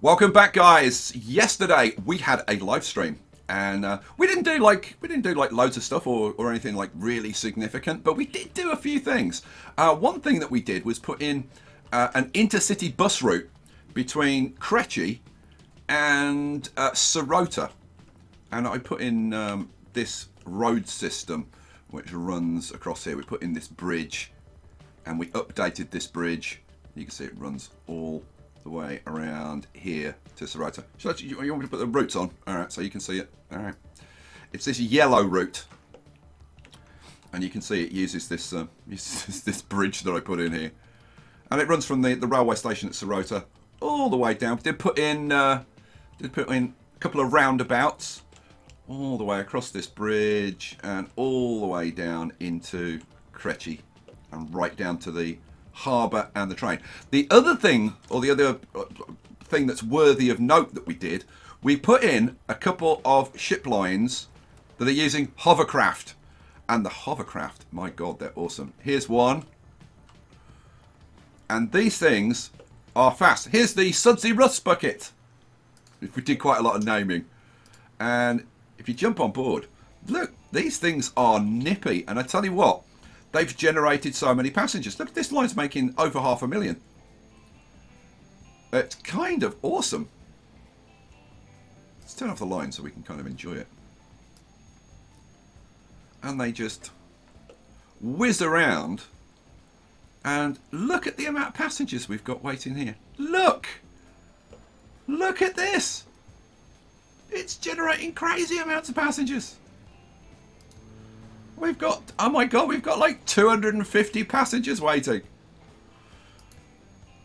Welcome back, guys. Yesterday we had a live stream, and we didn't do like loads of stuff or anything like really significant, but we did do a few things. One thing that we did was put in an intercity bus route between Krechy and Sirota, and I put in this road system which runs across here. We put in this bridge, and we updated this bridge. You can see it runs all the way around here to Sirota. You want me to put the routes on? Alright, so you can see it. Alright. It's this yellow route. And you can see it uses this this bridge that I put in here. And it runs from the railway station at Sirota all the way down. Did put in a couple of roundabouts all the way across this bridge and all the way down into Krechy and right down to the harbour and the train. The other thing, or the other thing that's worthy of note that we did, we put in a couple of ship lines that are using hovercraft. And the hovercraft, my god, they're awesome. Here's one. And these things are fast. Here's the Sudsy Rust Bucket. We did quite a lot of naming. And if you jump on board, look, these things are nippy. And I tell you what, they've generated so many passengers. Look, this line's making over 500,000. It's kind of awesome. Let's turn off the line so we can kind of enjoy it. And they just whiz around. And look at the amount of passengers we've got waiting here. Look! Look at this! It's generating crazy amounts of passengers. We've got, oh my god, we've got like 250 passengers waiting.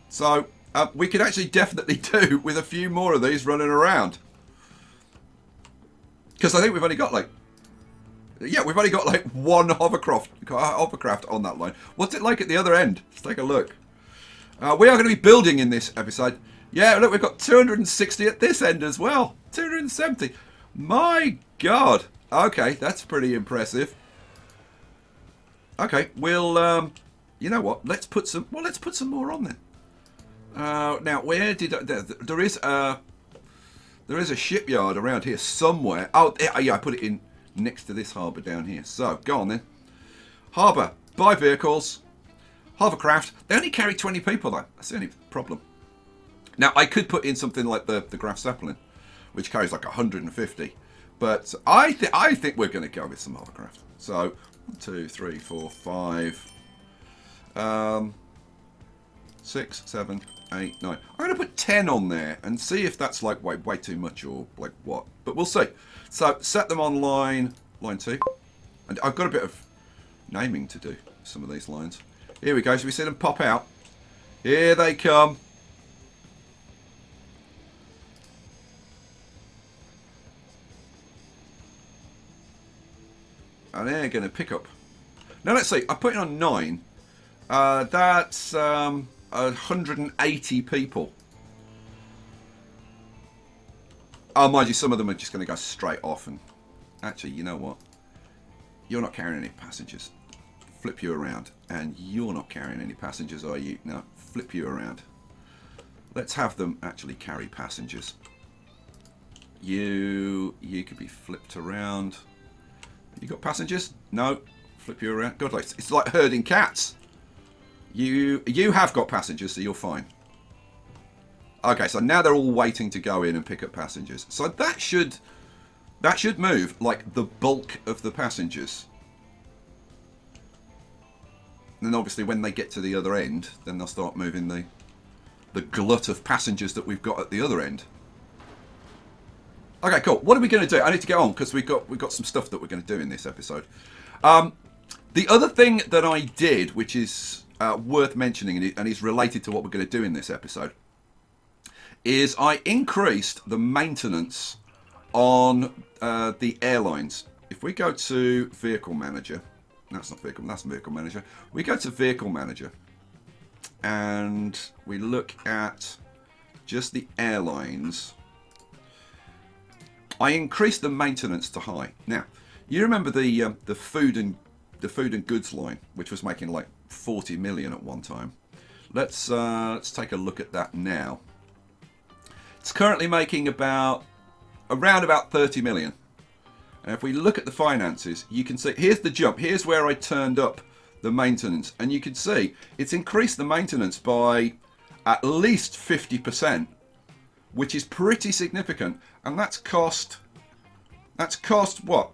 So, we could actually definitely do with a few more of these running around. Because I think we've only got like, we've only got like one hovercraft on that line. What's it like at the other end? Let's take a look. We are going to be building in this episode. Yeah, look, we've got 260 at this end as well. 270. My god. Okay, that's pretty impressive. Okay, we'll, you know what? Let's put some more on then. Now, where did there is a shipyard around here somewhere. Oh, yeah, I put it in next to this harbour down here. So, go on then. Harbour, buy vehicles, hovercraft. They only carry 20 people though. That's the only problem. Now, I could put in something like the Graf Zeppelin, which carries like 150. But I think we're going to go with some hovercraft. So, 1, 2, 3, 4, 5, 6, 7, 8, 9. I'm going to put 10 on there and see if that's like way too much or like what. But we'll see. So set them on line 2. And I've got a bit of naming to do some of these lines. Here we go. So we see them pop out. Here they come. And they're going to pick up. Now let's see. I put it on 9. That's 180 people. Oh, mind you, some of them are just going to go straight off. And actually, you know what? You're not carrying any passengers. Flip you around. And you're not carrying any passengers, are you? No, flip you around. Let's have them actually carry passengers. You could be flipped around. You got passengers? No. Flip you around. God, it's like herding cats. You have got passengers, so you're fine. Okay, so now they're all waiting to go in and pick up passengers. So that should move like the bulk of the passengers. And then obviously when they get to the other end, then they'll start moving the glut of passengers that we've got at the other end. Okay, cool. What are we going to do? I need to get on because we've got some stuff that we're going to do in this episode. The other thing that I did, which is worth mentioning and is related to what we're going to do in this episode, is I increased the maintenance on the airlines. If we go to Vehicle Manager, that's Vehicle Manager. We go to Vehicle Manager and we look at just the airlines. I increased the maintenance to high. Now, you remember the food and goods line, which was making like 40 million at one time. Let's take a look at that now. It's currently making around about 30 million. And if we look at the finances, you can see, here's the jump. Here's where I turned up the maintenance. And you can see it's increased the maintenance by at least 50%, which is pretty significant. And that's cost what?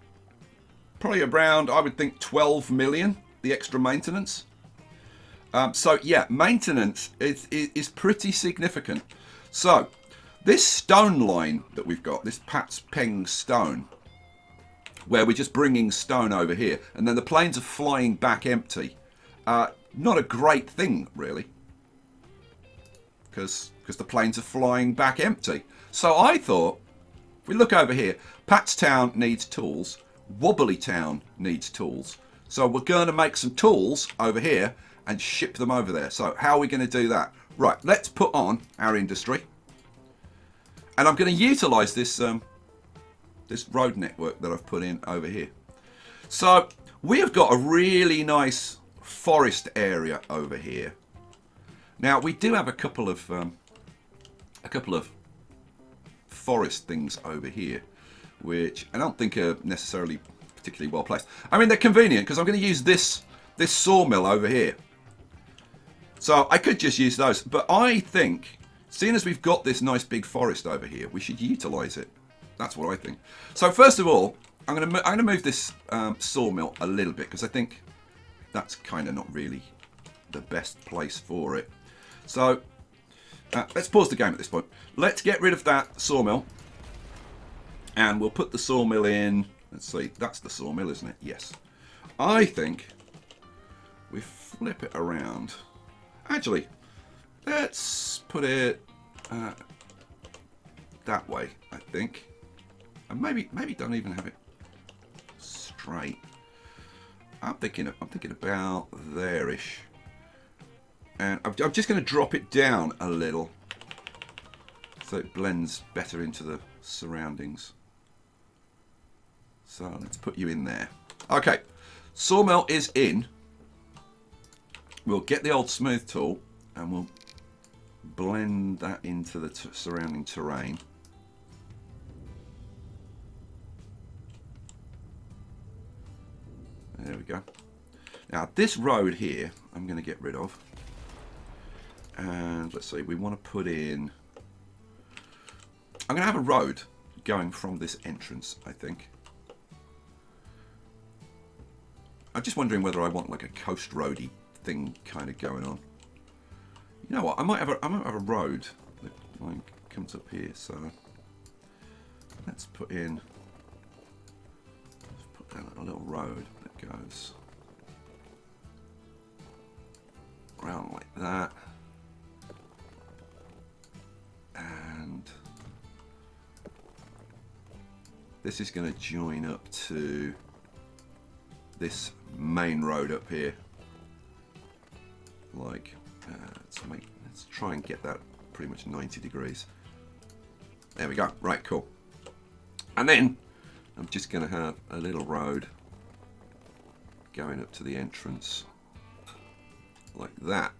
Probably around, I would think, 12 million, the extra maintenance. So yeah, maintenance is pretty significant. So this stone line that we've got, this PATZTOWN stone, where we're just bringing stone over here, and then the planes are flying back empty. Not a great thing, really, because the planes are flying back empty. So I thought, if we look over here, PATZTOWN needs tools, Wobbly Town needs tools. So we're going to make some tools over here and ship them over there. So how are we going to do that? Right, let's put on our industry. And I'm going to utilize this this road network that I've put in over here. So we have got a really nice forest area over here. Now we do have a couple of forest things over here, which I don't think are necessarily particularly well placed. I mean, they're convenient because I'm going to use this sawmill over here. So I could just use those, but I think, seeing as we've got this nice big forest over here, we should utilize it. That's what I think. So first of all, I'm going to move this sawmill a little bit because I think that's kind of not really the best place for it. So let's pause the game at this point. Let's get rid of that sawmill, and we'll put the sawmill in. Let's see, that's the sawmill, isn't it? Yes. I think we flip it around. Actually, let's put it that way, I think. And maybe don't even have it straight. I'm thinking about there-ish. And I'm just going to drop it down a little so it blends better into the surroundings. So let's put you in there. Okay, sawmill is in. We'll get the old smooth tool and we'll blend that into the surrounding terrain. There we go. Now this road here I'm going to get rid of. And let's see, we want to put in... I'm going to have a road going from this entrance, I think. I'm just wondering whether I want like a coast roady thing kind of going on. You know what? I might have a road that like comes up here. So let's put down a little road that goes around like that, and this is going to join up to this main road up here. Like, let's try and get that pretty much 90 degrees. There we go. Right, cool. And then I'm just going to have a little road going up to the entrance like that.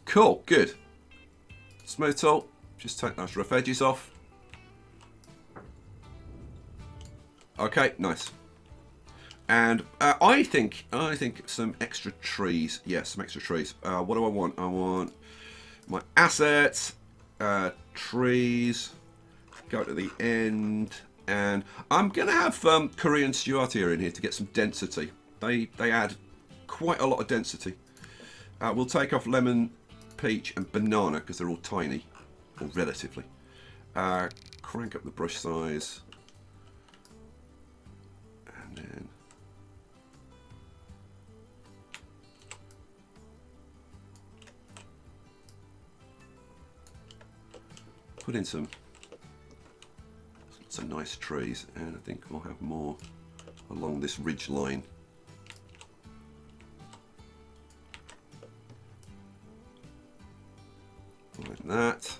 Cool, good. Smooth tool, just take those rough edges off. Okay, nice. And I think some extra trees. Yes, some extra trees. What do I want? I want my assets, trees. Go to the end, and I'm gonna have Korean Stuartia in here to get some density. They add quite a lot of density. We'll take off lemon, peach, and banana because they're all tiny, or relatively. Crank up the brush size. And then put in some nice trees, and I think we'll have more along this ridge line. Like that.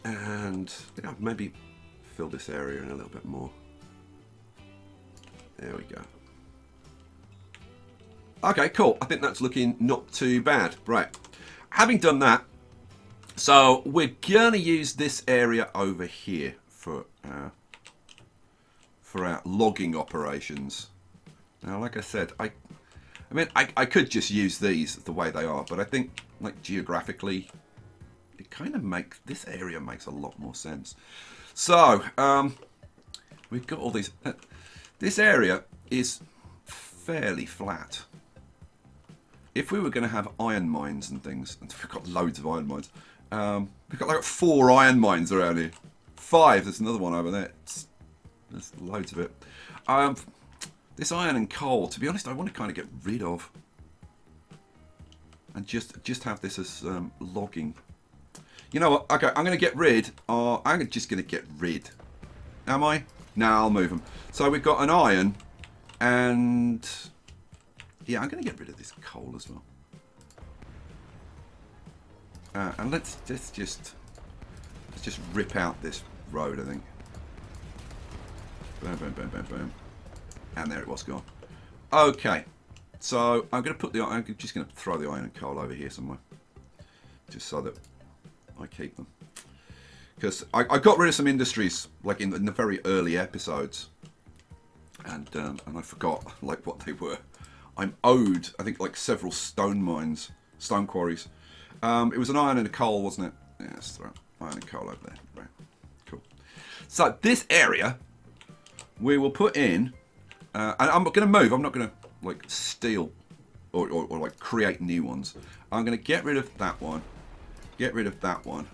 And maybe fill this area in a little bit more. There we go. Okay, cool. I think that's looking not too bad. Right. Having done that, So we're gonna use this area over here for our logging operations. Now, like I said, I mean, I could just use these the way they are, but I think, like, geographically, it kind of makes, this area makes a lot more sense. So, we've got all these, this area is fairly flat. If we were going to have iron mines and things, and we've got loads of iron mines, we've got like 4 iron mines around here. 5, there's another one over there. There's loads of it. This iron and coal, to be honest, I want to kind of get rid of. And just have this as logging. You know what? Okay, I'm going to get rid. I'm just going to get rid. Am I? No, I'll move them. So we've got an iron. And yeah, I'm going to get rid of this coal as well. And let's just rip out this road, I think. Boom, boom, boom, boom, boom. And there it was, gone. Okay, so I'm going to put I'm just going to throw the iron and coal over here somewhere, just so that I keep them. Because I got rid of some industries like in the very early episodes, and I forgot like what they were. I'm owed, I think, like several stone mines, stone quarries. It was an iron and a coal, wasn't it? Yeah, let's throw iron and coal over there. Right, cool. So this area we will put in. And I'm going to move. I'm not going to like steal or like create new ones. I'm going to get rid of that one. Get rid of that one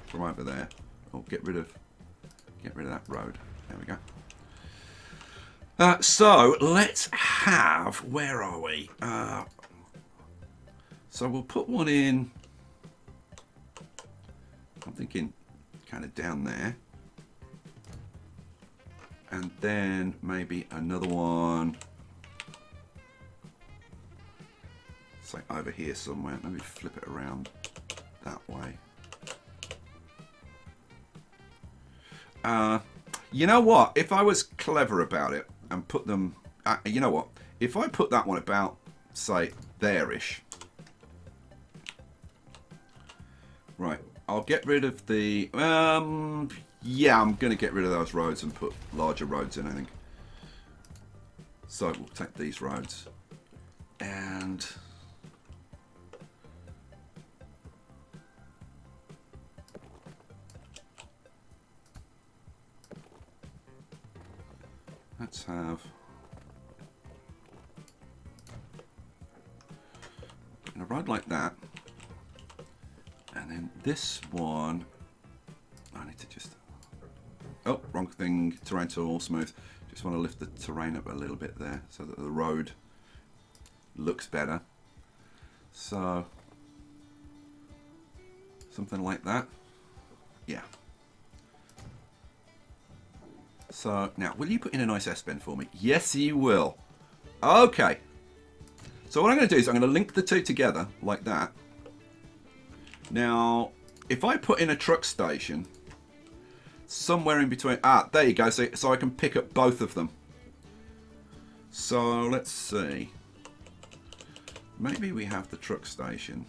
from over there. Or get rid of that road. There we go. So let's have. Where are we? So we'll put one in. I'm thinking kind of down there. And then maybe another one, it's like over here somewhere. Maybe flip it around that way. You know what? If I was clever about it and put them, you know what? If I put that one about, say, there-ish. Right, I'll get rid of the, yeah, I'm going to get rid of those roads and put larger roads in, I think. So we'll take these roads. And let's have a road like that. And then this one, I need to just... Oh, wrong thing. Terrain tool, smooth. Just want to lift the terrain up a little bit there so that the road looks better. So, something like that. Yeah. So, now, will you put in a nice S-bend for me? Yes, you will. Okay. So what I'm going to do is I'm going to link the two together like that. Now, if I put in a truck station somewhere in between, there you go, so I can pick up both of them. So let's see, maybe we have the truck station.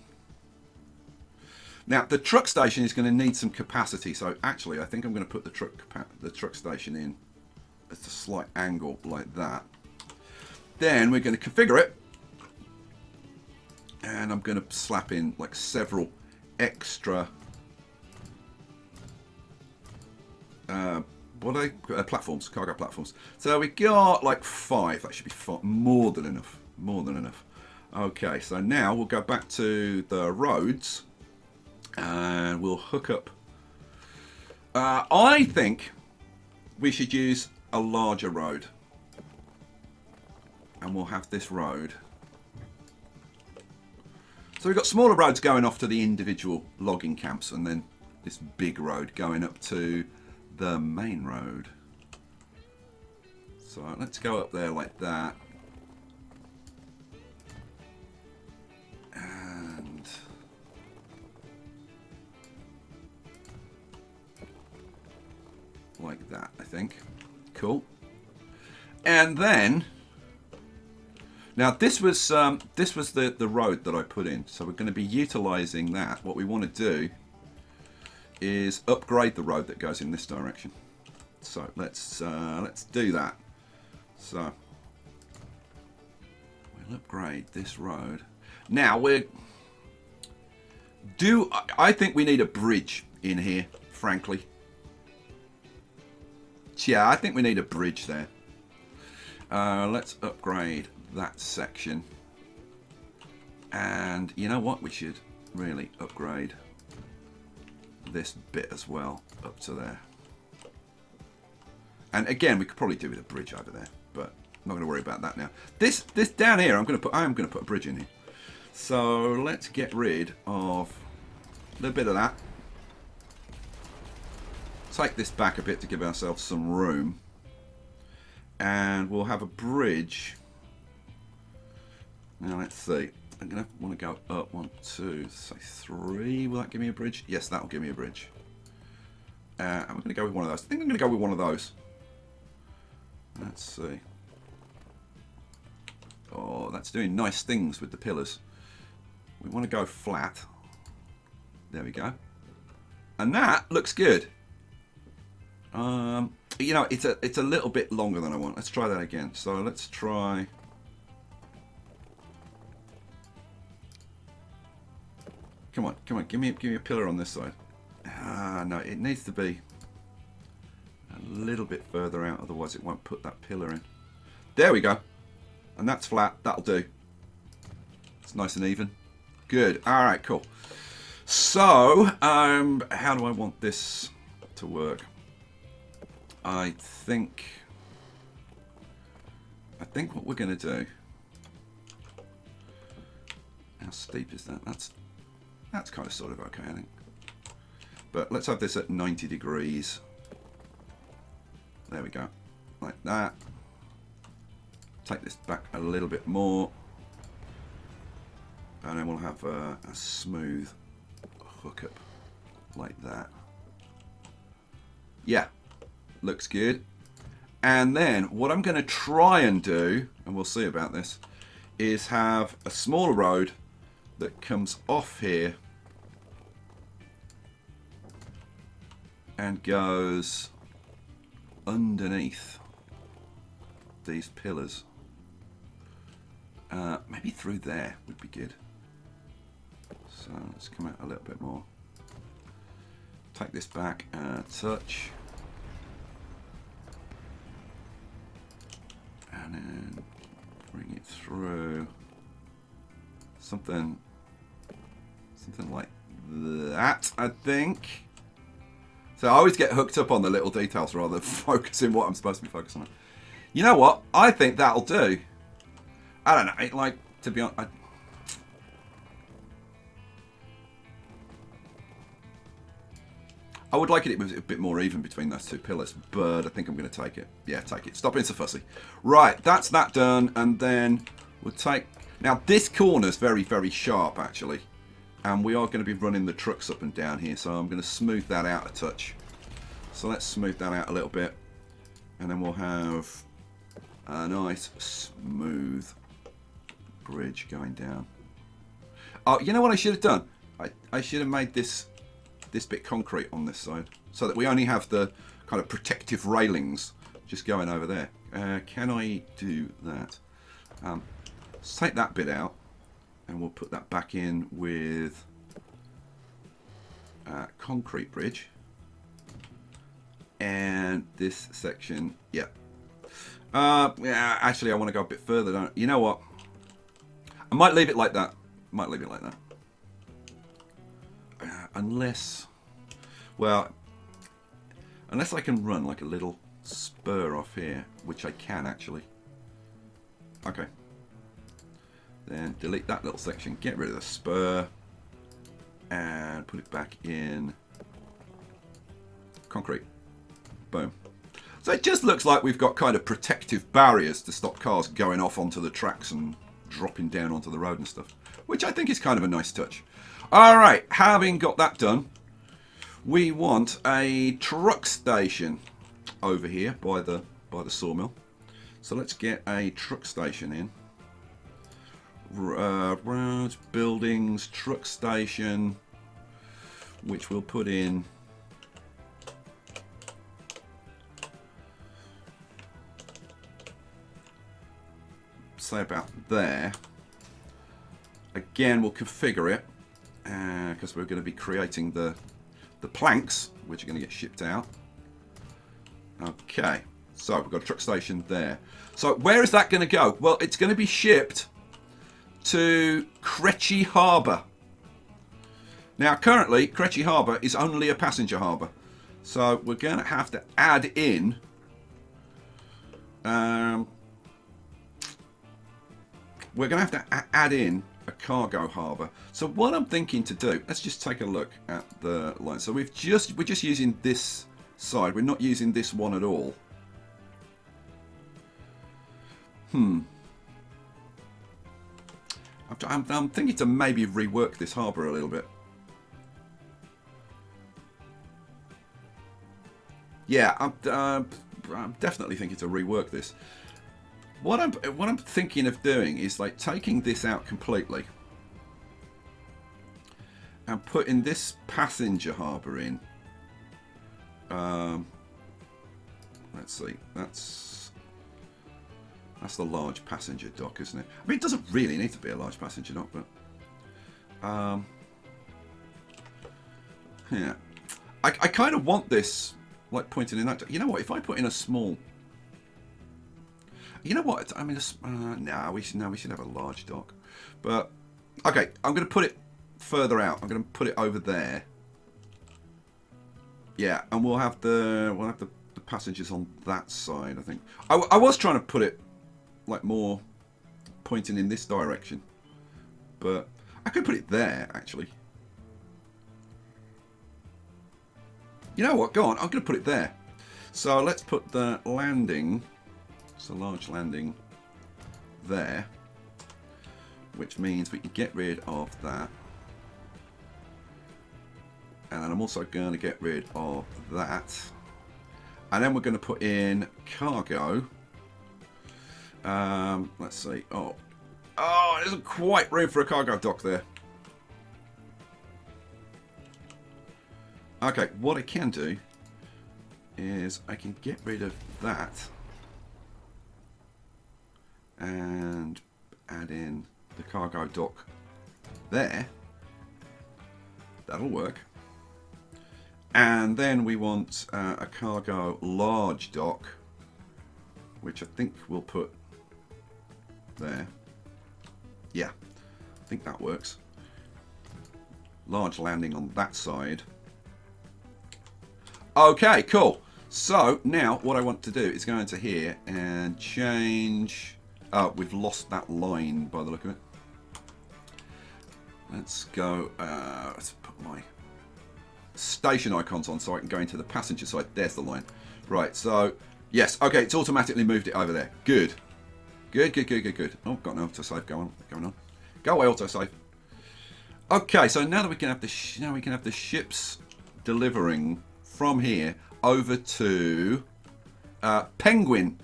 Now the truck station is going to need some capacity, so actually I think I'm going to put the truck station in at a slight angle like that. Then we're going to configure it, and I'm going to slap in like several extra what are they? Platforms, cargo platforms. So we got like 5. That should be more than enough. More than enough. Okay, so now we'll go back to the roads and we'll hook up. I think we should use a larger road, and we'll have this road. So we've got smaller roads going off to the individual logging camps, and then this big road going up to the main road. So let's go up there like that. And like that, I think. Cool. And then Now this was the road that I put in, so we're going to be utilising that. What we want to do is upgrade the road that goes in this direction. So let's do that. So we'll upgrade this road. Now I think we need a bridge in here, frankly. Yeah, I think we need a bridge there. Let's upgrade that section. And you know what? We should really upgrade this bit as well up to there. And again, we could probably do with a bridge over there, but I'm not going to worry about that now. This down here, I am going to put a bridge in here. So let's get rid of a little bit of that. Take this back a bit to give ourselves some room. And we'll have a bridge. Now let's see. I'm going to want to go up 1, 2, say 3. Will that give me a bridge? Yes, that will give me a bridge. And we're going to go with one of those. I think I'm going to go with one of those. Let's see. Oh, that's doing nice things with the pillars. We want to go flat. There we go. And that looks good. You know, it's a little bit longer than I want. Let's try that again. So let's try. Come on, come on, give me a pillar on this side. No, it needs to be a little bit further out, otherwise it won't put that pillar in. There we go. And that's flat. That'll do. It's nice and even. Good. All right, cool. So, how do I want this to work? I think what we're going to do. How steep is that? That's kind of sort of okay, I think. But let's have this at 90 degrees. There we go. Like that. Take this back a little bit more. And then we'll have a smooth hookup like that. Yeah. Looks good. And then what I'm going to try and do, and we'll see about this, is have a smaller road that comes off here and goes underneath these pillars. Maybe through there would be good. So let's come out a little bit more. Take this back a touch. And then bring it through. Something like that, I think. So I always get hooked up on the little details rather than focusing what I'm supposed to be focusing on. You know what? I think that'll do. I don't know. Like, to be honest, I would like it was a bit more even between those two pillars, but I think I'm going to take it. Yeah, take it. Stop being so fussy. Right, that's that done, and then we'll take... Now, this corner's very, very sharp, actually, and we are going to be running the trucks up and down here, so I'm going to smooth that out a touch. So let's smooth that out a little bit, and then we'll have a nice, smooth bridge going down. Oh, you know what I should have done? I should have made this bit concrete on this side, so that we only have the kind of protective railings just going over there. Can I do that? Let's take that bit out, and we'll put that back in with concrete bridge. And this section, yeah. Yeah, actually, I want to go a bit further. Don't you know what? I might leave it like that. Might leave it like that. Unless, well, unless I can run like a little spur off here, which I can actually. Okay. Then delete that little section, get rid of the spur, and put it back in concrete. Boom. So it just looks like we've got kind of protective barriers to stop cars going off onto the tracks and dropping down onto the road and stuff, which I think is kind of a nice touch. All right, having got that done, we want a truck station over here by the sawmill. So let's get a truck station in. roads, buildings, truck station, which we'll put in. Say about there. Again, we'll configure it because we're going to be creating the planks, which are going to get shipped out. Okay, so we've got a truck station there. So where is that going to go? Well, it's going to be shipped to Krechy Harbour. Now, currently, Krechy Harbour is only a passenger harbour. So we're going to have to add in we're going to have to add in a cargo harbour. So what I'm thinking to do, let's just take a look at the line. So we're just using this side. We're not using this one at all. I'm thinking to maybe rework this harbour a little bit. Yeah, I'm definitely thinking to rework this. What I'm thinking of doing is like taking this out completely and putting this passenger harbour in. Let's see, that's the large passenger dock, isn't it? I mean, it doesn't really need to be a large passenger dock, but yeah, I kind of want this like pointing in that. You know what? If I put in a small. You know what? I mean, no, we should have a large dock. But okay, I'm going to put it further out. I'm going to put it over there. Yeah, and we'll have the passengers on that side. I think I was trying to put it like more pointing in this direction, but I could put it there actually. You know what? Go on. I'm going to put it there. So let's put the landing. It's a large landing there, which means we can get rid of that. And then I'm also going to get rid of that. And then we're going to put in cargo. Let's see. Oh, there isn't quite room for a cargo dock there. Okay, what I can do is I can get rid of that. And add in the cargo dock there. That'll work. And then we want a cargo large dock, which I think we'll put there. Yeah, I think that works. Large landing on that side. Okay, cool. So now what I want to do is go into here and change. We've lost that line by the look of it. Let's go. Let's put my station icons on so I can go into the passenger side. There's the line. Right, so yes, okay, it's automatically moved it over there. Good. Good. Oh, got an autosave going on. Go away, autosave. Okay, so now that we can have the ships delivering from here over to Penguin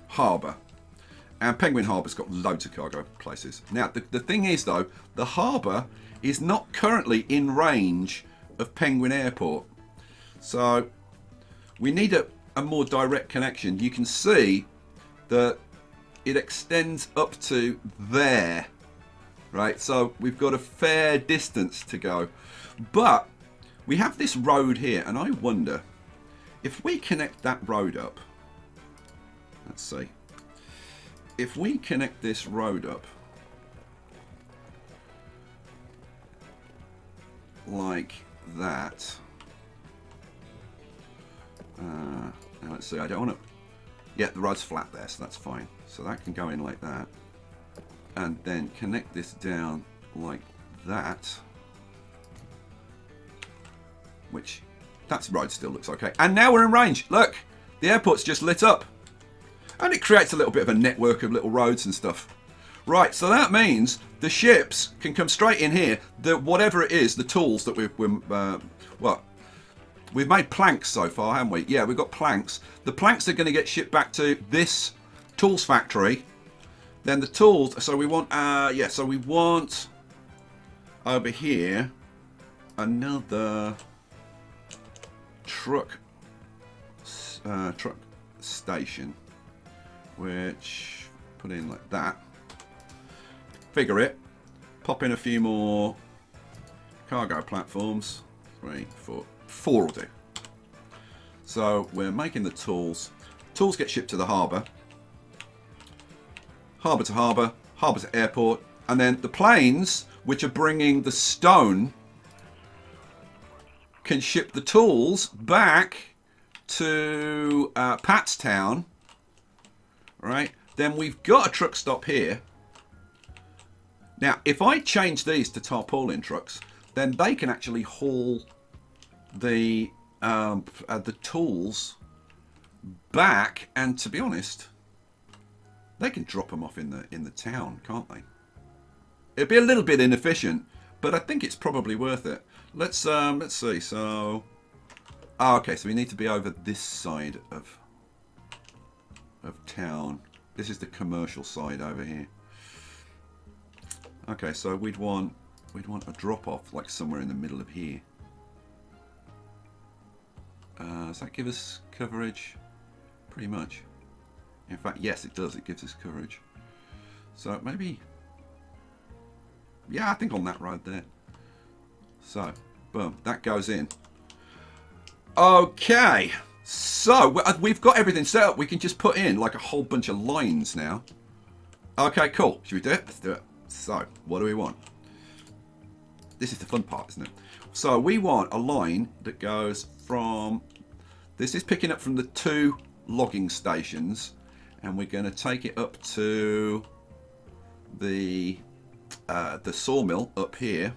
Harbour. And Penguin Harbour's got loads of cargo places. Now, the thing is, though, the harbour is not currently in range of Penguin Airport. So we need a more direct connection. You can see that it extends up to there. Right? So we've got a fair distance to go. But we have this road here, and I wonder if we connect that road up. Let's see. If we connect this road up like that, now let's see, I don't want to, yeah, the road's flat there, so that's fine. So that can go in like that, and then connect this down like that, which, that road still looks okay. And now we're in range. Look, the airport's just lit up. And it creates a little bit of a network of little roads and stuff. Right, so that means the ships can come straight in here. Whatever it is, the tools that we've made planks so far, haven't we? Yeah, we've got planks. The planks are going to get shipped back to this tools factory. Then the tools. So we want, yeah. So we want over here another truck station, which put in like that. Figure it. Pop in a few more cargo platforms. 3, 4, 4 will do. So we're making the tools. Tools get shipped to the harbour. Harbour to harbour. Harbour to airport. And then the planes, which are bringing the stone, can ship the tools back to PATZTOWN. Right? Then we've got a truck stop here. Now, if I change these to tarpaulin trucks, then they can actually haul the tools back, and to be honest, they can drop them off in the town, can't they? It'd be a little bit inefficient, but I think it's probably worth it. Let's see. So, okay, so we need to be over this side of town. This is the commercial side over here. Okay, so we'd want a drop off like somewhere in the middle of here. Does that give us coverage? Pretty much. In fact, yes, it does. It gives us coverage. So maybe, yeah, I think on that road there. So, boom, that goes in. Okay, so we've got everything set up. We can just put in like a whole bunch of lines now. Okay, cool. Should we do it? Let's do it. So, what do we want? This is the fun part, isn't it? So we want a line that goes from, this is picking up from the 2 logging stations, and we're going to take it up to the sawmill up here.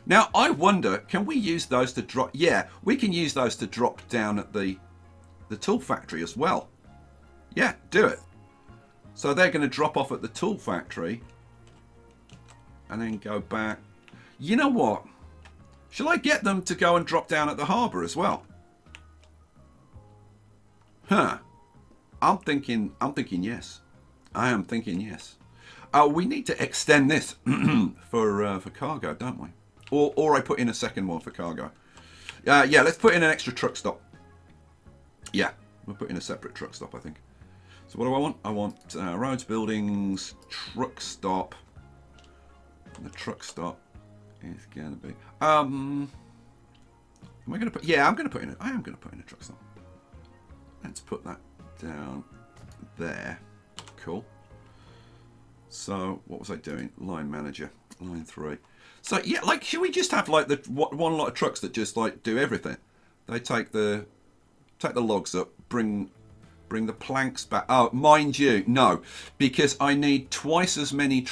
Now I wonder, can we use those to drop? Yeah, we can use those to drop down at the tool factory as well. Yeah, do it. So they're going to drop off at the tool factory and then go back. You know what? Shall I get them to go and drop down at the harbour as well? Huh. I'm thinking yes. I am thinking yes. We need to extend this for cargo, don't we? Or I put in a second one for cargo. Yeah, let's put in an extra truck stop. Yeah, we'll put in a separate truck stop, I think. So what do I want? I want roads, buildings, truck stop. And the truck stop is going to be... am I going to put... Yeah, I am going to put in a truck stop. Let's put that down there. Cool. So, what was I doing? Line manager. Line 3. So, yeah, like, should we just have, like, one lot of trucks that just, like, do everything? They take the logs up, bring the planks back. Oh, mind you, no. Because I need twice as many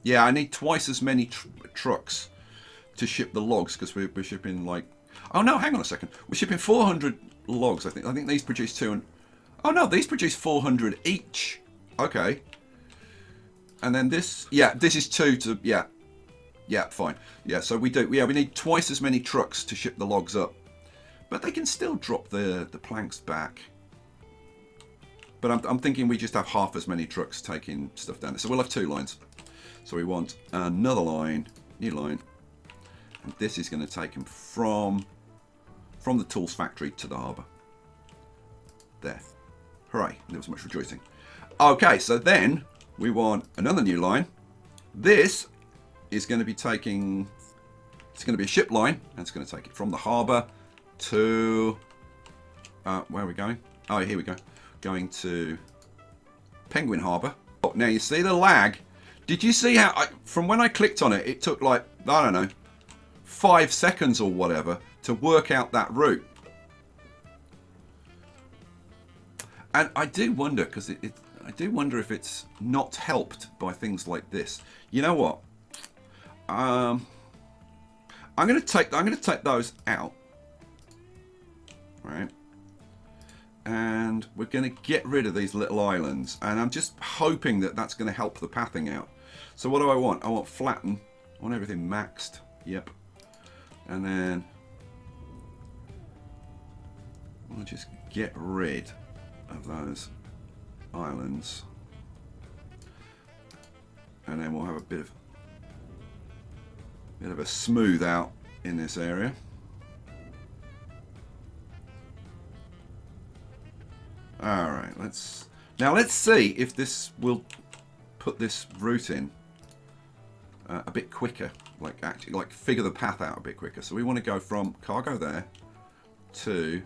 yeah, I need twice as many trucks to ship the logs, because we're shipping, like... Oh, no, hang on a second. We're shipping 400 logs, I think. I think these produce 200... Oh, no, these produce 400 each. Okay. And then this... Yeah, this is 2 to... Yeah. Yeah, fine. Yeah, so we do... Yeah, we need twice as many trucks to ship the logs up. But they can still drop the planks back. But I'm thinking we just have half as many trucks taking stuff down there. So we'll have 2 lines. So we want another line, new line, and this is going to take them from the tools factory to the harbour. There. Hooray, there was much rejoicing. Okay, so then we want another new line. This is going to be taking, it's going to be a ship line, and it's going to take it from the harbour to, where are we going? Oh, here we go. Going to Penguin Harbour. Oh, now you see the lag. Did you see how, from when I clicked on it, it took like, I don't know, 5 seconds or whatever to work out that route. And I do wonder, because I do wonder if it's not helped by things like this. You know what? I'm going to take those out, right? And we're going to get rid of these little islands, and I'm just hoping that that's going to help the pathing out. So what do I want? I want flatten. I want everything maxed. Yep. And then we'll just get rid of those islands. And then we'll have a bit of a smooth out in this area. Alright, let's see if this will put this route in a bit quicker. Like figure the path out a bit quicker. So we want to go from cargo there to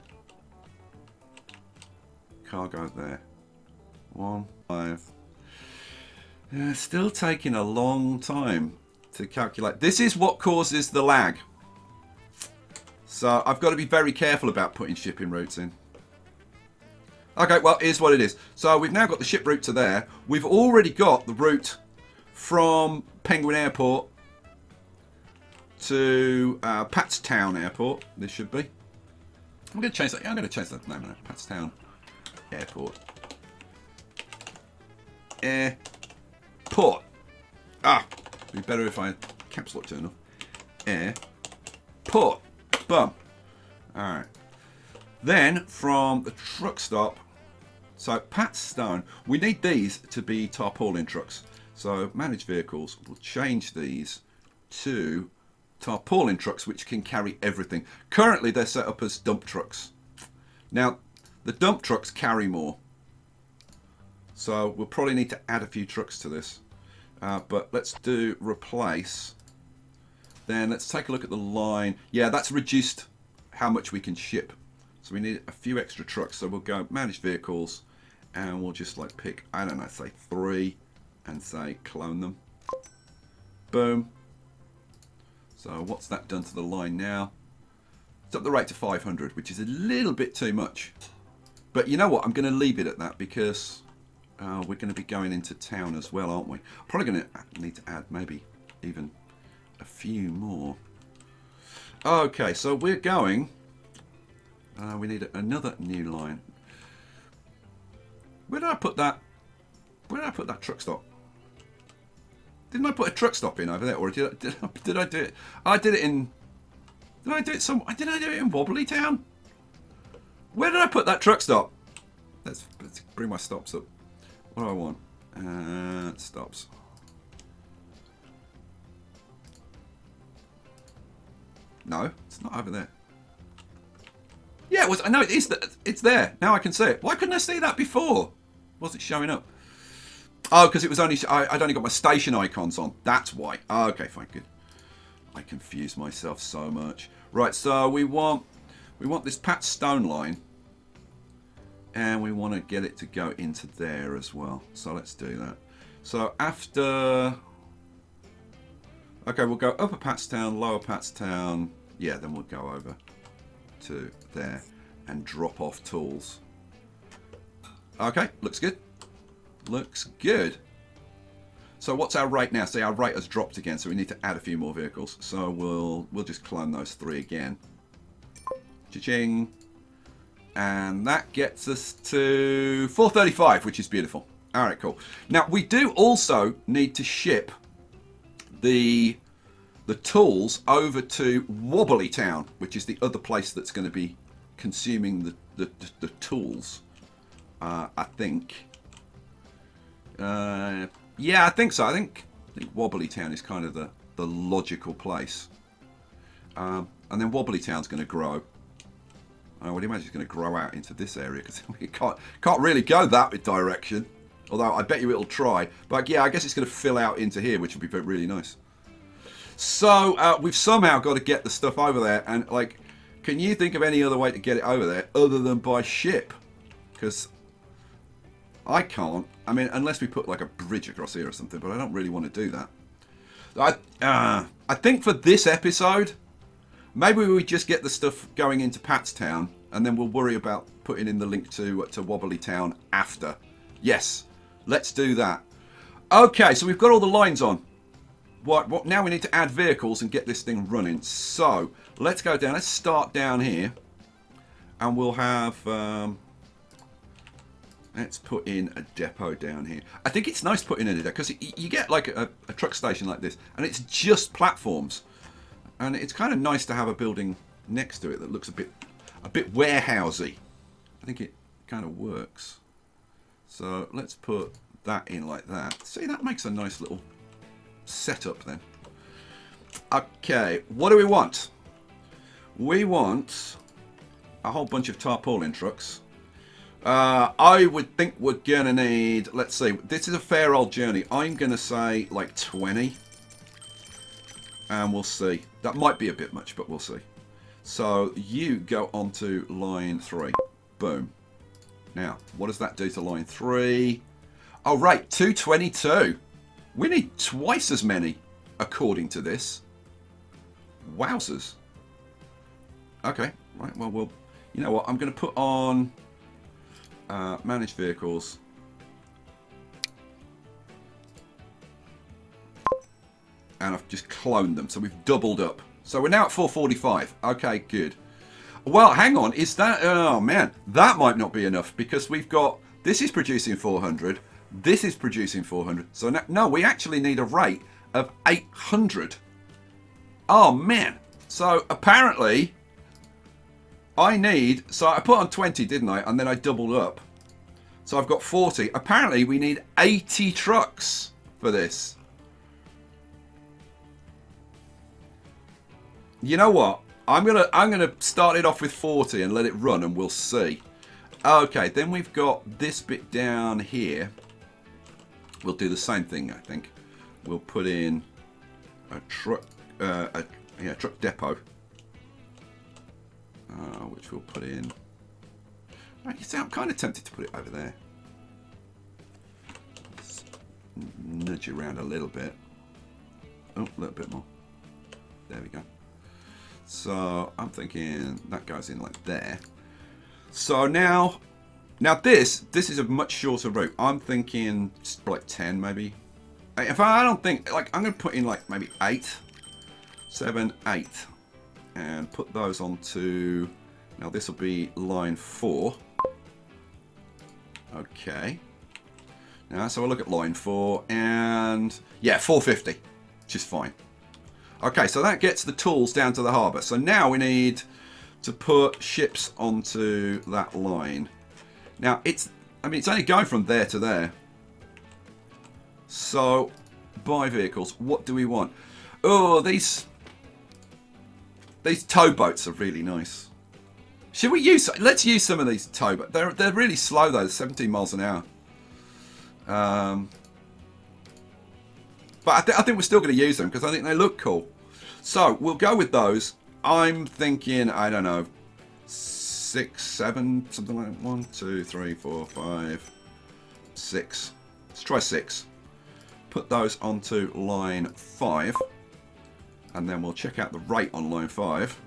cargo there. 1, 5. Yeah, still taking a long time to calculate. This is what causes the lag. So I've got to be very careful about putting shipping routes in. Okay, well, here's what it is. So we've now got the ship route to there. We've already got the route from Penguin Airport to PATZTOWN Airport. This should be. I'm going to change that. Yeah, I'm going to change that name now. PATZTOWN Airport. Airport. It'd be better if I had caps lock turned off. Airport. Boom. Alright. Then from the truck stop, so PATZTOWN, we need these to be tarpaulin trucks. So manage vehicles, we'll change these to tarpaulin trucks which can carry everything. Currently they're set up as dump trucks. Now the dump trucks carry more. So we'll probably need to add a few trucks to this. But let's do replace. Then let's take a look at the line. Yeah, that's reduced how much we can ship. So we need a few extra trucks. So we'll go manage vehicles and we'll just like pick, I don't know, say 3 and say clone them. Boom. So what's that done to the line now? It's up the rate to 500, which is a little bit too much. But you know what? I'm going to leave it at that because we're going to be going into town as well, aren't we? Probably going to need to add maybe even a few more. Okay, so we're going. We need another new line. Where did I put that? Where did I put that truck stop? Didn't I put a truck stop in over there, or did I do it? I did it in. Did I do it some? Did I do it in Wobbly Town? Where did I put that truck stop? Let's bring my stops up. What do I want? Stops. No, it's not over there. Yeah, it was. I know it is. It's there now. I can see it. Why couldn't I see that before? Was it showing up? Oh, because it was only. I'd only got my station icons on. That's why. Oh, okay, fine, good. I confuse myself so much. Right, so we want this PATZTOWN line, and we want to get it to go into there as well. So let's do that. So after. Okay, we'll go upper PATZTOWN, lower PATZTOWN. Yeah, then we'll go over to there and drop off tools. Okay, looks good. Looks good. So what's our rate now? See, our rate has dropped again, so we need to add a few more vehicles. So we'll just clone those 3 again. Cha-ching. And that gets us to 435, which is beautiful. All right, cool. Now we do also need to ship the tools over to Wobbly Town, which is the other place that's going to be consuming the tools. I think. Yeah, I think so. I think Wobbly Town is kind of the logical place. And then Wobbly Town's going to grow. I would imagine it's going to grow out into this area because we can't really go that direction. Although I bet you it'll try. But yeah, I guess it's going to fill out into here, which would be really nice. So we've somehow got to get the stuff over there. And like, can you think of any other way to get it over there other than by ship? Because I can't. I mean, unless we put like a bridge across here or something. But I don't really want to do that. I think for this episode, maybe we just get the stuff going into PATZTOWN, and then we'll worry about putting in the link to Wobbly Town after. Yes, let's do that. Okay, so we've got all the lines on. What now we need to add vehicles and get this thing running. So let's go down. Let's start down here, and we'll have. Let's put in a depot down here. I think it's nice putting in a depot because you get like a truck station like this, and it's just platforms. And it's kind of nice to have a building next to it that looks a bit warehousey. I think it kind of works. So let's put that in like that. See, that makes a nice little setup then. Okay, what do we want? We want a whole bunch of tarpaulin trucks. I would think we're going to need, let's see, this is a fair old journey. I'm going to say like 20. And we'll see. That might be a bit much, but we'll see. So you go on to line 3. Boom. Now, what does that do to line 3? Oh, right, 222. We need twice as many, according to this. Wowzers. Okay, right, well, you know what? I'm going to put on managed vehicles. And I've just cloned them, so we've doubled up. So we're now at 445. Okay, good. Well, hang on, is that... Oh, man, that might not be enough, because we've got... This is producing 400. This is producing 400. So, no, we actually need a rate of 800. Oh, man. So, apparently, I need... So, I put on 20, didn't I? And then I doubled up. So, I've got 40. Apparently, we need 80 trucks for this. You know what? I'm gonna start it off with 40 and let it run, and we'll see. Okay, then we've got this bit down here. We'll do the same thing, I think. We'll put in a truck, truck depot, which we'll put in. Right, you see, I'm kind of tempted to put it over there. Let's nudge it around a little bit. Oh, a little bit more. There we go. So I'm thinking that goes in like there. So now this is a much shorter route. I'm thinking like 10 maybe. If I don't think, like, I'm going to put in like maybe 8, 7, 8, and put those onto. Now this will be line 4. Okay. Now so we'll look at line 4, and yeah, 450, which is fine. Okay, so that gets the tools down to the harbour. So now we need to put ships onto that line. Now it's only going from there to there. So buy vehicles. What do we want? Oh, these towboats are really nice. Should we use? Let's use some of these towboats. They're really slow though. 17 miles an hour. But I think we're still going to use them because I think they look cool. So we'll go with those. I'm thinking, I don't know, 6, 7, something like that. 1, 2, 3, 4, 5, 6. Let's try 6. Put those onto line 5. And then we'll check out the rate on line 5.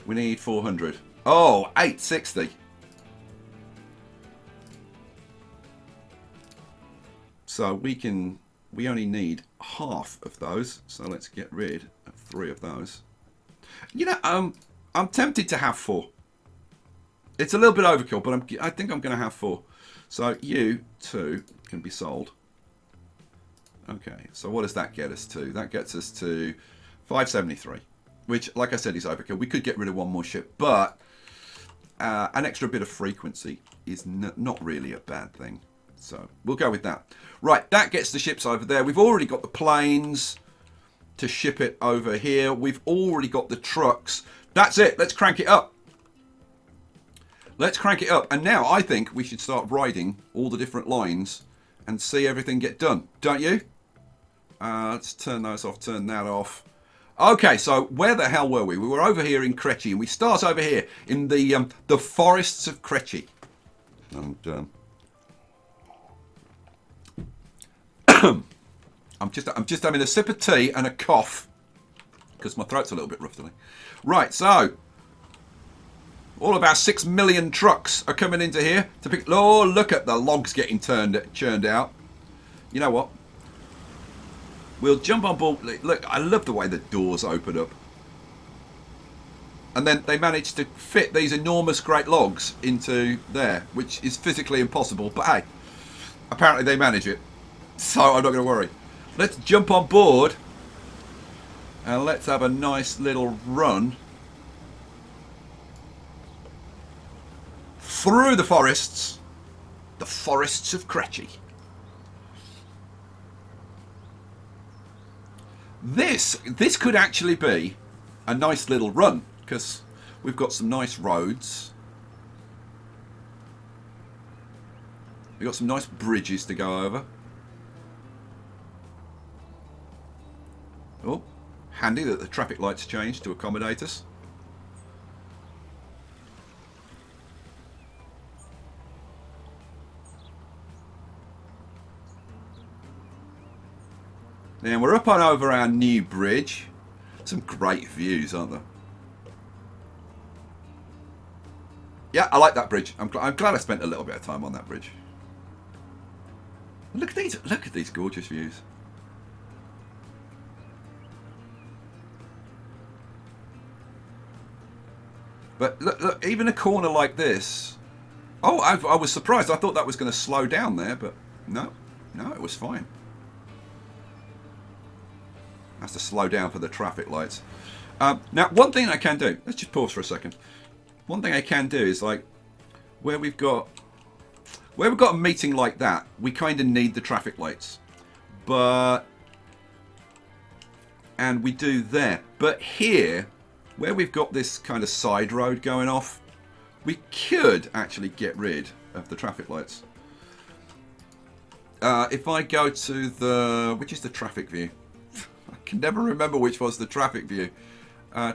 We need 400. Oh, 860. So we only need half of those. So let's get rid of 3 of those. You know, I'm tempted to have 4. It's a little bit overkill, but I think I'm going to have 4. So you 2 can be sold. Okay, so what does that get us to? That gets us to 573, which, like I said, is overkill. We could get rid of 1 more ship, but an extra bit of frequency is not really a bad thing. So we'll go with that. Right, that gets the ships over there. We've already got the planes to ship it over here. We've already got the trucks. That's it. Let's crank it up. Let's crank it up. And now I think we should start riding all the different lines and see everything get done. Don't you? Let's turn those off, turn that off. Okay, so where the hell were we? We were over here in Kretchy, and we start over here in the forests of Kretchy. And I'm just having a sip of tea and a cough because my throat's a little bit rough today. Right, so all of our 6 million trucks are coming into here to pick. Oh, look at the logs getting churned out. You know what? We'll jump on board. Look, I love the way the doors open up. And then they managed to fit these enormous great logs into there, which is physically impossible. But hey, apparently they manage it. So I'm not going to worry. Let's jump on board. And let's have a nice little run through the forests of Kretchy. This could actually be a nice little run because we've got some nice roads. We've got some nice bridges to go over. Oh, handy that the traffic lights changed to accommodate us. Then we're up on over our new bridge. Some great views, aren't there? Yeah, I like that bridge. I'm glad I spent a little bit of time on that bridge. Look at these gorgeous views. But look, even a corner like this. Oh, I was surprised. I thought that was going to slow down there, but no, it was fine. Has to slow down for the traffic lights. Now, one thing I can do. Let's just pause for a second. One thing I can do is like where we've got a meeting like that, we kind of need the traffic lights, and we do there. But here, where we've got this kind of side road going off, we could actually get rid of the traffic lights. If I go to which is the traffic view? I can never remember which was the traffic view.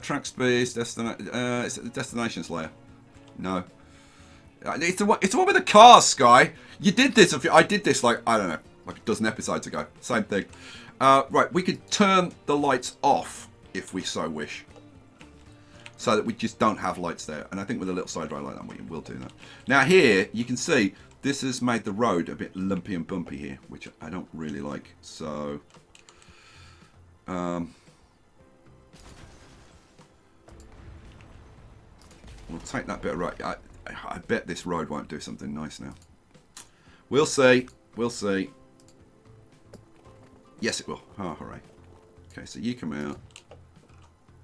Track space, destinations layer. No. It's the one with the cars, Skye. You did this. I did this like, I don't know, like a dozen episodes ago. Same thing. Right, we could turn the lights off if we so wish. So that we just don't have lights there. And I think with a little side road like that, we will do that. Now here, you can see, this has made the road a bit lumpy and bumpy here, which I don't really like. So... we'll take that bit of road. I bet this road won't do something nice now. We'll see. We'll see. Yes, it will. Oh, hooray. Okay, so you come out.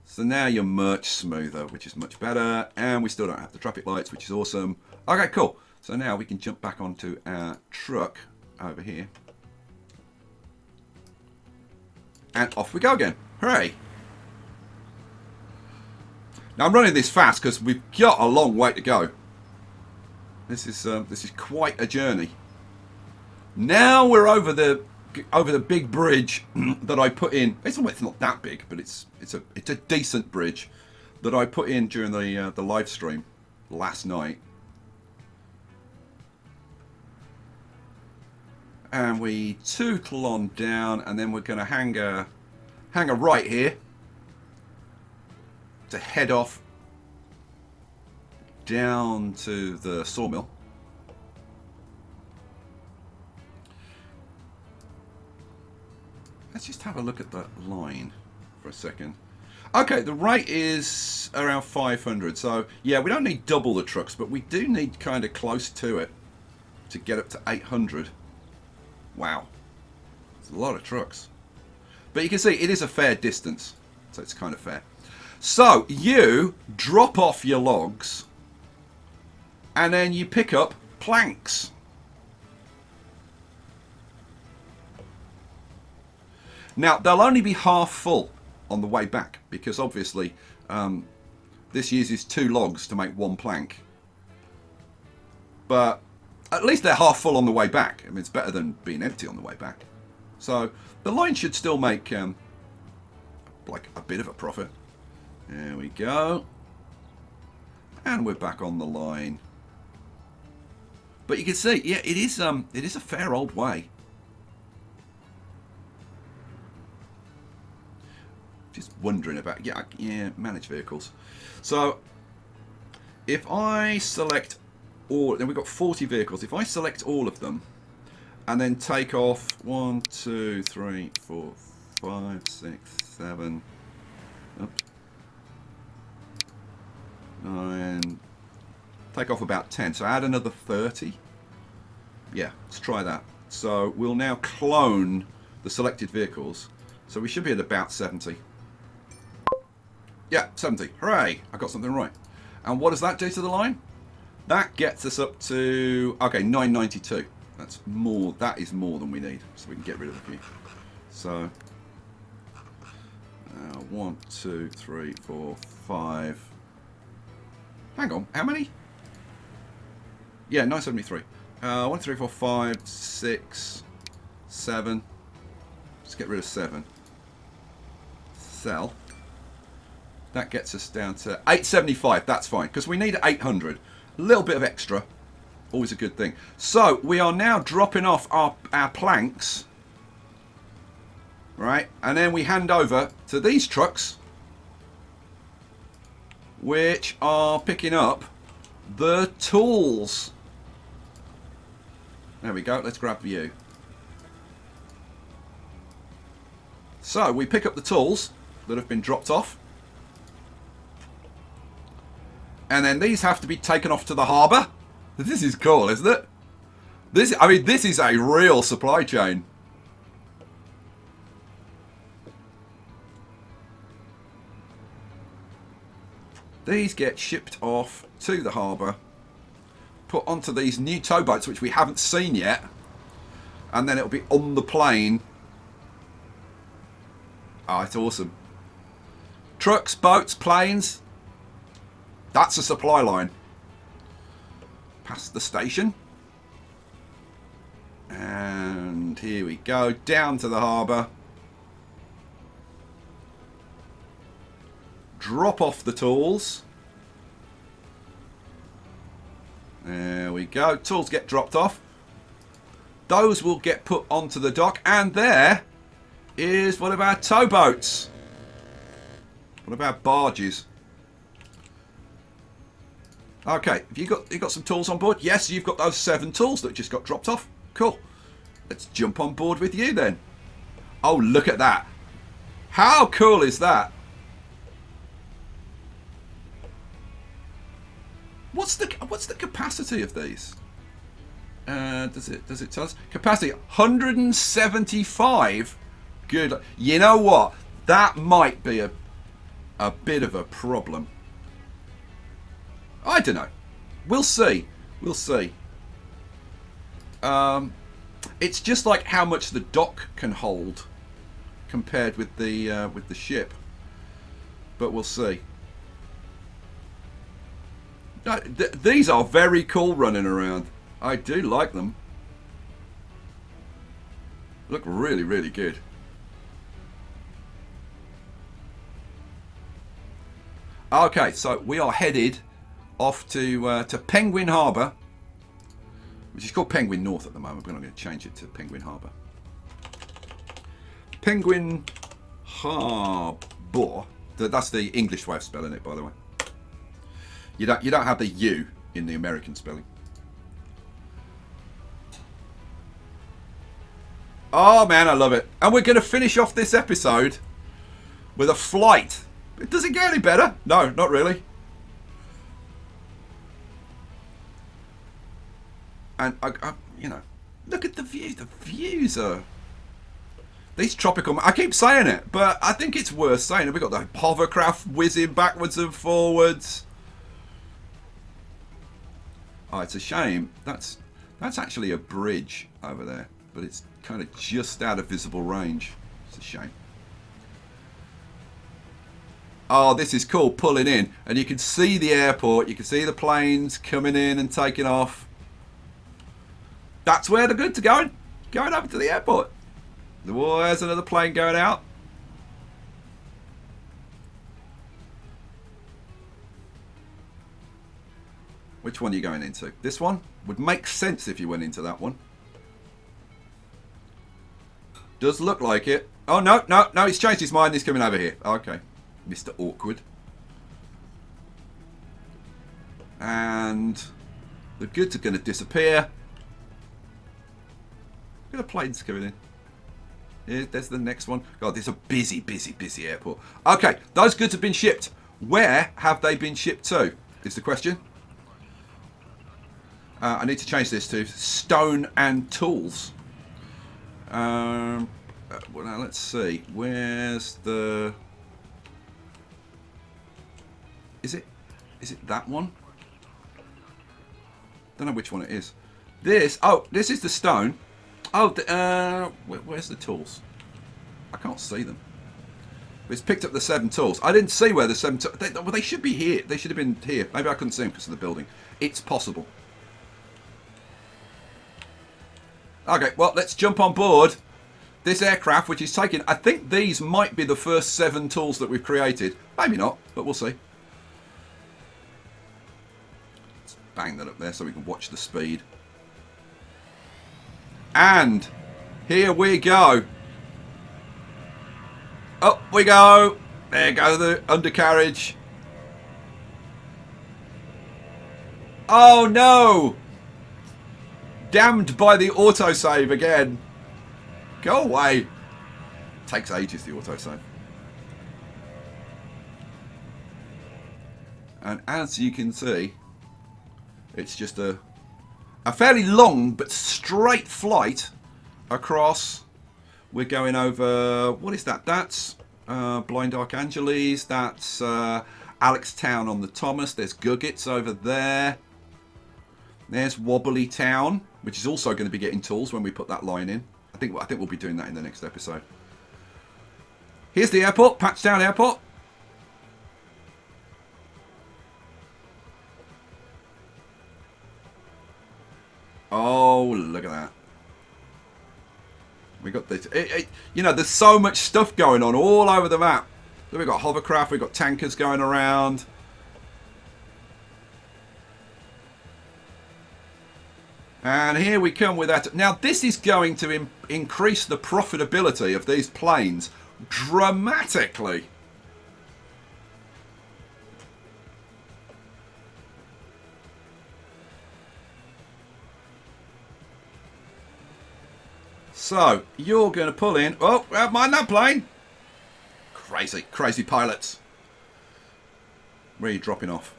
So now you're much smoother, which is much better. And we still don't have the traffic lights, which is awesome. Okay, cool. So now we can jump back onto our truck over here. And off we go again. Hooray. Now I'm running this fast because we've got a long way to go. This is quite a journey. Now we're over the big bridge that I put in. It's not that big, but it's a decent bridge that I put in during the live stream last night. And we tootle on down, and then we're going to hang a right here to head off down to the sawmill. Let's just have a look at that line for a second. Okay, the rate is around 500. So, yeah, we don't need double the trucks, but we do need kind of close to it to get up to 800. Wow. It's a lot of trucks. But you can see it is a fair distance. So it's kind of fair. So, you drop off your logs and then you pick up planks. Now, they'll only be half full on the way back because obviously this uses 2 logs to make 1 plank. But at least they're half full on the way back. I mean, it's better than being empty on the way back. So the line should still make like a bit of a profit. There we go. And we're back on the line. But you can see, yeah, it is a fair old way. Just wondering about, yeah, manage vehicles. So if I select all, then we've got 40 vehicles. If I select all of them and then take off 1, 2, 3, 4, 5, 6, 7, oops, 9, take off about 10. So add another 30. Yeah, let's try that. So we'll now clone the selected vehicles. So we should be at about 70. Yeah, 70. Hooray! I got something right. And what does that do to the line? That gets us up to, okay, 992. That's more. That is more than we need. So we can get rid of a few. So 1, 2, 3, 4, 5. Hang on, how many? Yeah, 973. 1, 3, 4, 5, 6, 7. Let's get rid of 7. Sell. That gets us down to 875. That's fine, because we need 800. A little bit of extra. Always a good thing. So, we are now dropping off our planks. Right? And then we hand over to these trucks, which are picking up the tools. There we go. Let's grab view. So, we pick up the tools that have been dropped off. And then these have to be taken off to the harbour. This is cool, isn't it? This is a real supply chain. These get shipped off to the harbour, put onto these new towboats, which we haven't seen yet, and then it'll be on the plane. Oh, it's awesome. Trucks, boats, planes. That's a supply line. Past the station. And here we go, down to the harbour. Drop off the tools. There we go. Tools get dropped off. Those will get put onto the dock. And there is one of our towboats. One of our barges. Okay, have you got some tools on board? Yes, you've got those 7 tools that just got dropped off. Cool. Let's jump on board with you then. Oh, look at that. How cool is that? What's the capacity of these? Does it tell us? Capacity 175. Good. You know what? That might be a bit of a problem. I don't know. We'll see. We'll see. It's just like how much the dock can hold compared with the ship. But we'll see. These are very cool running around. I do like them. Look really, really good. Okay, so we are headed off to Penguin Harbour, which is called Penguin North at the moment, but I'm going to change it to Penguin Harbour. Penguin Harbour. That's the English way of spelling it, by the way. You don't have the U in the American spelling. Oh man, I love it. And we're going to finish off this episode with a flight. Does it get any better? No, not really. And you know, look at the view. The views are these tropical. I keep saying it, but I think it's worth saying it. We've got the hovercraft whizzing backwards and forwards. Oh, it's a shame. That's actually a bridge over there, but it's kind of just out of visible range. It's a shame. Oh, this is cool, pulling in. And you can see the airport. You can see the planes coming in and taking off. That's where the goods are going. Going over to the airport. There's another plane going out. Which one are you going into? This one? Would make sense if you went into that one. Does look like it. Oh, no, he's changed his mind. He's coming over here. Okay. Mr. Awkward. And the goods are going to disappear. Look at the planes coming in. There's the next one. God, there's a busy, busy, busy airport. Okay, those goods have been shipped. Where have they been shipped to? Is the question. I need to change this to stone and tools. Well, now let's see. Where's the... Is it that one? Don't know which one it is. This is the stone. Oh, where's the tools? I can't see them. It's picked up the 7 tools. I didn't see where the 7 tools... Well, they should be here. They should have been here. Maybe I couldn't see them because of the building. It's possible. Okay, well, let's jump on board this aircraft, which is taking... I think these might be the first 7 tools that we've created. Maybe not, but we'll see. Let's bang that up there so we can watch the speed. And here we go. Up we go. There goes the undercarriage. Oh no! Damned by the autosave again. Go away. Takes ages, the autosave. And as you can see, it's just a fairly long but straight flight across. We're going over, what is that? That's Blind Archangeles. That's PATZTOWN on the Thomas. There's Guggets over there. There's Wobbly Town, which is also going to be getting tools when we put that line in. I think we'll be doing that in the next episode. Here's the airport, PATZTOWN Airport. Oh, look at that. We got this. You know, there's so much stuff going on all over the map. So we've got hovercraft, we've got tankers going around. And here we come with that. Now, this is going to increase the profitability of these planes dramatically. So, you're going to pull in... Oh, mind that plane. Crazy, crazy pilots. Where are you dropping off?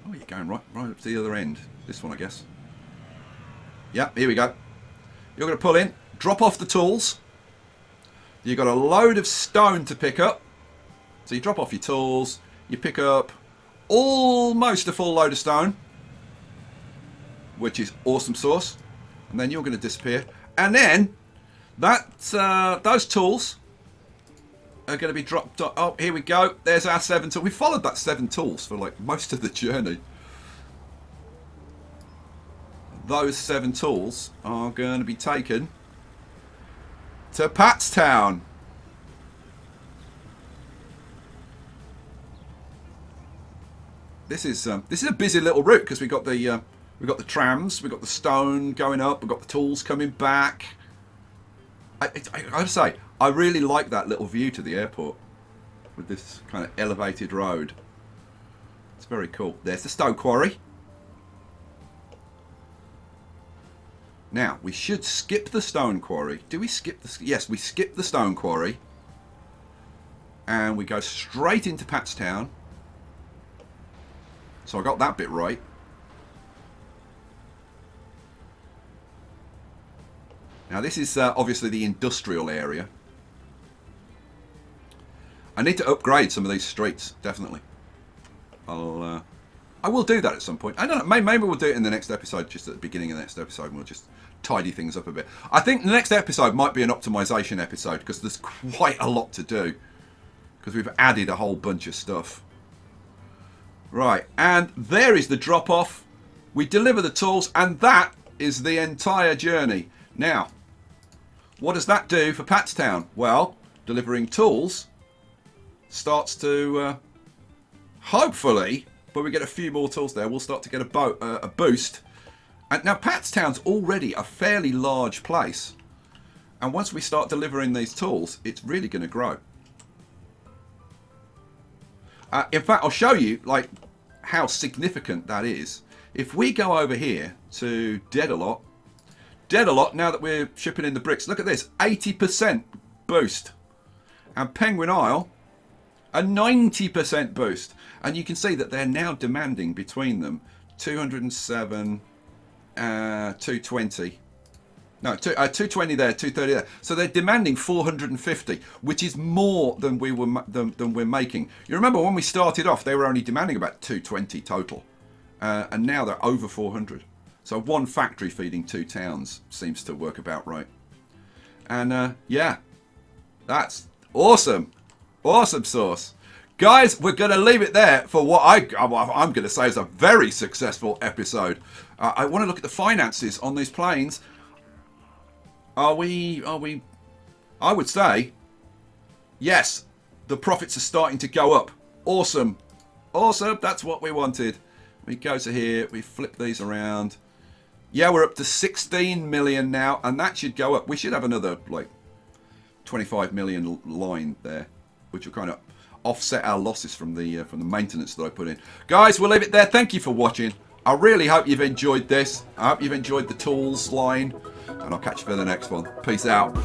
Oh, you're going right up to the other end. This one, I guess. Yep, here we go. You're going to pull in, drop off the tools. You've got a load of stone to pick up. So you drop off your tools. You pick up almost a full load of stone, which is awesome sauce. And then you're going to disappear. And then those tools are going to be dropped. Oh, here we go. There's our 7 tools. We followed that 7 tools for like most of the journey. Those 7 tools are going to be taken to PATZTOWN. This is a busy little route because we've got the trams, we've got the stone going up, we've got the tools coming back. I gotta say, I really like that little view to the airport with this kind of elevated road. It's very cool. There's the stone quarry. Now, we should skip the stone quarry. Do we skip the... Yes, we skip the stone quarry. And we go straight into PATZTOWN. So I got that bit right. Now this is obviously the industrial area. I need to upgrade some of these streets, definitely. I will do that at some point. I don't know, maybe we'll do it in the next episode, just at the beginning of the next episode, and we'll just tidy things up a bit. I think the next episode might be an optimization episode, because there's quite a lot to do. Because we've added a whole bunch of stuff. Right, and there is the drop-off. We deliver the tools, and that is the entire journey. Now, what does that do for PATZTOWN? Well, delivering tools starts to, hopefully, but we get a few more tools there, we'll start to get a boost. And now, PATZTOWN's already a fairly large place. And once we start delivering these tools, it's really going to grow. In fact, I'll show you like how significant that is. If we go over here to Dedalot, now that we're shipping in the bricks, look at this, 80% boost. And Penguin Isle, a 90% boost. And you can see that they're now demanding between them 207, 220. No, 220 there, 230 there. So they're demanding 450, which is more than we're making. You remember when we started off, they were only demanding about 220 total, and now they're over 400. So one factory feeding 2 towns seems to work about right. And yeah, that's Awesome. Awesome sauce. Guys, we're going to leave it there for what I'm going to say is a very successful episode. I want to look at the finances on these planes. I would say, yes, the profits are starting to go up. Awesome. Awesome. That's what we wanted. We go to here. We flip these around. Yeah, we're up to 16 million now, and that should go up. We should have another, like, 25 million line there, which will kind of offset our losses from the maintenance that I put in. Guys, we'll leave it there. Thank you for watching. I really hope you've enjoyed this. I hope you've enjoyed the tools line, and I'll catch you for the next one. Peace out.